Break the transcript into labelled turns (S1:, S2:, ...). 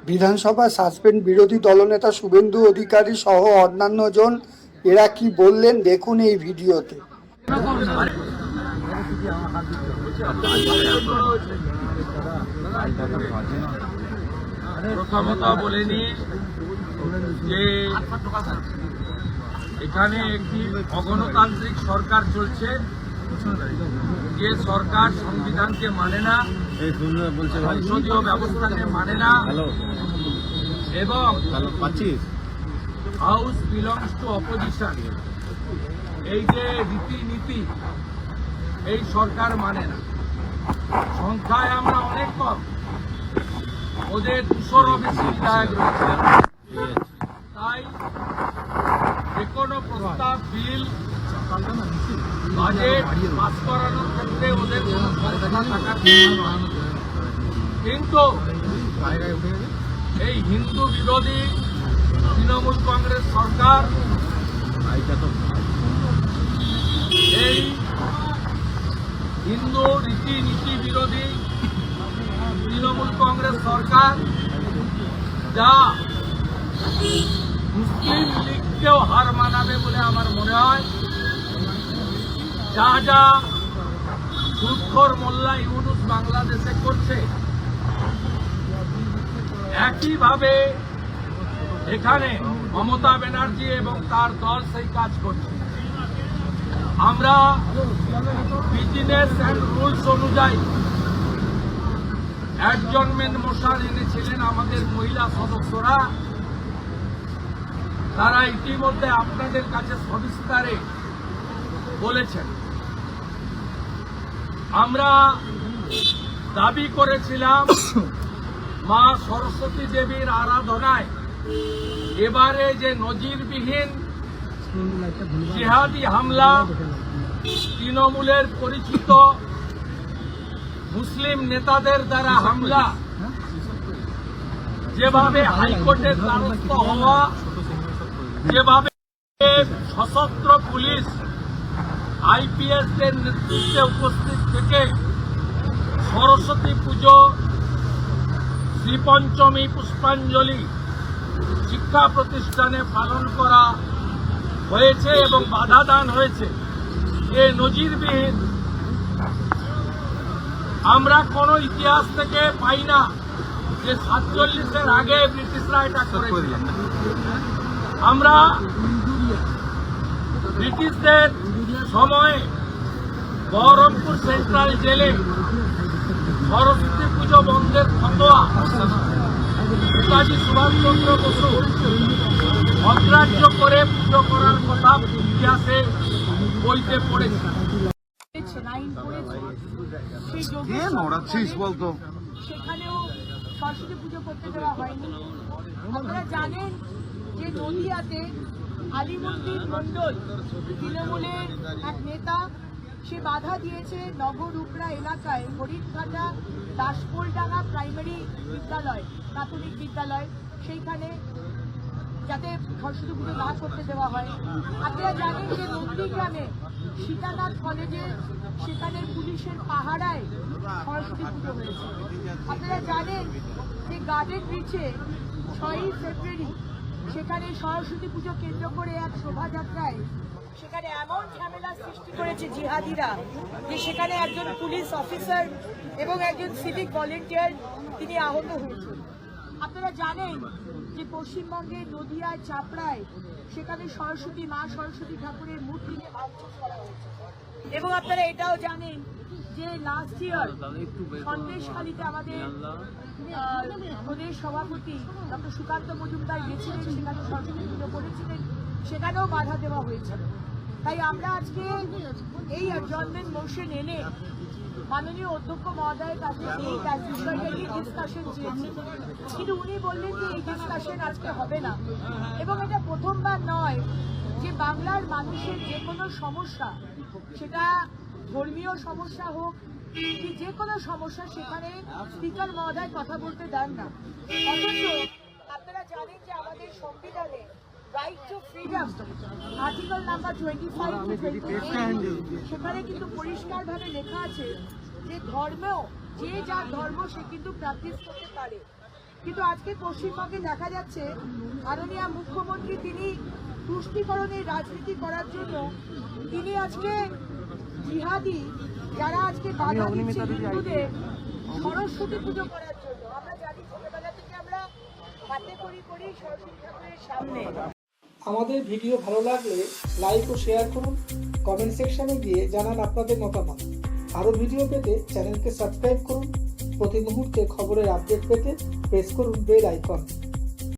S1: বিধানসভা সাসপেন্ড বিরোধী দলনেতা শুভেন্দু অধিকারী সহ অন্যান্য জন এরা কি বললেন দেখুন এই ভিডিওতে।
S2: প্রথমত বলে নিই যে এখানে একটি অগণতান্ত্রিক সরকার চলছে, যে সরকার সংবিধানকে মানে না, সংসদীয় ব্যবস্থাকে মানে না এবং হাউস বিলংস টু অপোজিশন, এই যে রীতিনীতি এই সরকার মানে না। সংখ্যায় আমরা অনেক কম, ওদের 200-ও বেশি বিধায়ক রয়েছে। তাই যে কোনো প্রস্তাব, বিল, বাজেট পাস করানোর ক্ষেত্রে ওদের কোনো সংস্থা থাকার কিন্তু এই হিন্দু বিরোধী তৃণমূল কংগ্রেস সরকার এই হিন্দু রীতিনীতি বিরোধী তৃণমূল কংগ্রেস সরকার যা মুসলিম লীগকেও হার মানাবে বলে আমার মনে হয়, যা যা সুদখোর মোল্লা ইউনুস বাংলাদেশে করছে, একইভাবে এখানে মমতা ব্যানার্জি এবং তার দল সেই কাজ করছে। আমরা বিজিনেস অ্যান্ড রুলস অনুযায়ী অ্যাডজর্নমেন্ট মোশন এনেছিলেন আমাদের মহিলা সদস্যরা, তারা ইতিমধ্যে আপনাদের কাছে সবিস্তারে বলেছেন। আমরা দাবি করেছিলাম মা সরস্বতী দেবীর আরাধনায় এবারে যে নজিরবিহীন জিহাদি হামলা, তৃণমূলের পরিচিত মুসলিম নেতাদের দ্বারা হামলা, যেভাবে হাইকোর্টের দ্বারস্থ হওয়া, যেভাবে সশস্ত্র পুলিশ আইপিএসদের নেতৃত্বে উপস্থিত থেকে সরস্বতী পুজো, শ্রীপঞ্চমী, পুষ্পাঞ্জলি শিক্ষা প্রতিষ্ঠানে পালন করা হয়েছে এবং বাধা দান হয়েছে, এ নজিরবিহীন। আমরা কোন ইতিহাস থেকে পাই না যে 47-এর আগে ব্রিটিশরা এটা করেছিল। আমরা ব্রিটিশদের সময়ে বহরমপুর সেন্ট্রাল জেলে সরস্বতী পুজো বন্ধের ফতোয়া নেতাজি সুভাষচন্দ্র বসু অগ্রাহ্য করে পুজো করার কথা ইতিহাসে বইতে পড়েছে।
S3: সেখানেও সরস্বতী পুজো করতে দেওয়া হয়নি। আপনারা জানেন যে নদিয়াতে আলিমুদ্দিন মন্ডল তৃণমূলের এক নেতা, সে বাধা দিয়েছে নগরুপড়া এলাকায় হরিণঘাটা দাসপোলডাঙ্গা প্রাইমারি বিদ্যালয়, প্রাথমিক বিদ্যালয়, সেইখানে যাতে সরস্বতী পুজো না করতে দেওয়া হয়। আপনারা জানেন যে নন্দীগ্রামে সীতানাথ কলেজে সেখানে পুলিশের পাহারায় সরস্বতী পুজো হয়েছে। আপনারা জানেন যে গার্ডেন ব্রিজে 6ই ফেব্রুয়ারি সেখানে সরস্বতী পুজো কেন্দ্র করে এক শোভাযাত্রায় সেখানে এমন ঝামেলা সৃষ্টি করেছে জিহাদিরা যে সেখানে একজন পুলিশ অফিসার এবং একজন সিভিক ভলেন্টিয়ার তিনি আহত হয়েছেন। আপনারা জানেন যে পশ্চিমবঙ্গের নদিয়ায় চাপড়ায় সেখানে মা সরস্বতী ঠাকুরের মূর্তিকে ভাঙচুর করা হয়েছে। এবং আপনারা এটাও জানেন যে লাস্ট ইয়ার সন্দেশখালীতে আমাদের প্রদেশ সভাপতি ডক্টর সুকান্ত মজুমদার গেছিলেন, সেখানে সরস্বতী পুজো করেছিলেন, সেখানেও বাধা দেওয়া হয়েছিল। তাই আমরা আজকে এই অ্যাডজর্নমেন্ট মোশন এনে মাননীয় অধ্যক্ষ মহোদয়ের কাছে এই বিষয়টা নিয়ে ডিসকাশন চেয়েছি, কিন্তু উনি বললেন যে এই ডিসকাশন আজকে হবে না। এবং এটা প্রথমবার নয় যে বাংলার মানুষের যে কোনো সমস্যা, সেটা ধর্মীয় সমস্যা হোক কি যে কোনো সমস্যা, সেখানে স্পিকার মহোদয় কথা বলতে দেন না। অথচ আপনারা জানেন যে আমাদের সংবিধানে right two freedom article number 25 to 28 সেখানে কিন্তু পরিষ্কারভাবে লেখা আছে যে ধর্মেও যে যার ধর্ম সে কিন্তু প্র্যাকটিস করতে পারে। কিন্তু আজকে পশ্চিমবঙ্গে দেখা যাচ্ছে মাননীয় মুখ্যমন্ত্রী তিনি তুষ্টিকরণের রাজনীতি করার জন্য তিনি আজকে জিহাদি যারা আজকে বাধা দিচ্ছে হিন্দুদের সরস্বতী পুজো করার জন্য। আমরা জানি ছোটবেলা থেকে আমরা হাতে করি সরস্বতী ঠাকুরের সামনে।
S4: আমাদের ভিডিও ভালো লাগলে লাইক ও শেয়ার করুন, কমেন্ট সেকশনে গিয়ে জানান আপনাদের মতামত। আরও ভিডিও পেতে চ্যানেলকে সাবস্ক্রাইব করুন। প্রতি মুহূর্তে খবরের আপডেট পেতে প্রেস করুন বেল আইকন।